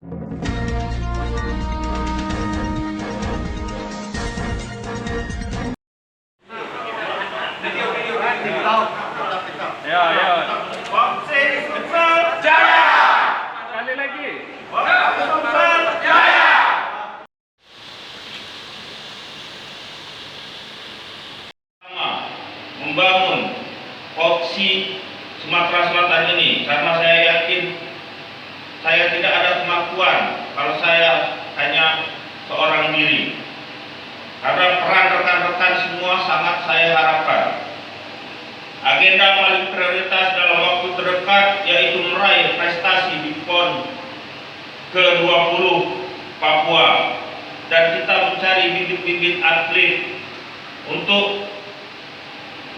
POBSI Sumsel Jaya. Sekali lagi. POBSI Sumsel Jaya. Membangun POBSI Sumatera Selatan ini karena saya yakin saya tidak ada kemampuan kalau saya hanya seorang diri. Karena peran rekan-rekan semua sangat saya harapkan. Agenda paling prioritas dalam waktu terdekat yaitu meraih prestasi di PON ke-20 Papua dan kita mencari bibit-bibit atlet untuk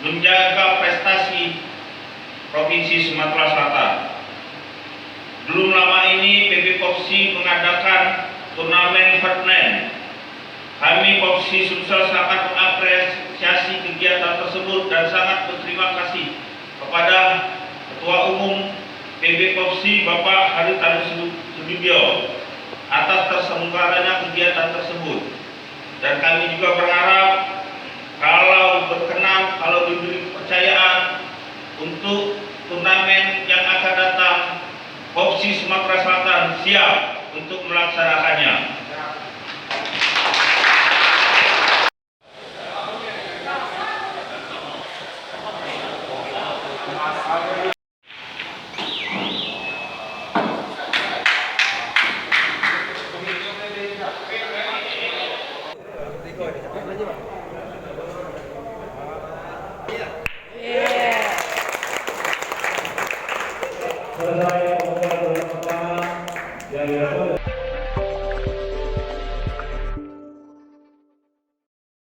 menjaga prestasi Provinsi Sumatera Selatan. Belum lama ini PB POBSI mengadakan turnamen-turnamen. Kami POBSI Sumsel sangat mengapresiasi kegiatan tersebut dan sangat berterima kasih kepada Ketua Umum PB POBSI Bapak Hary Tanoesudibjo atas terselenggaranya kegiatan tersebut. Dan kami juga berharap kalau berkenan, kalau diberi kepercayaan untuk turnamen yang akan datang, POBSI Sumatera Selatan siap untuk melaksanakannya. Selesai pembukaan pertama yang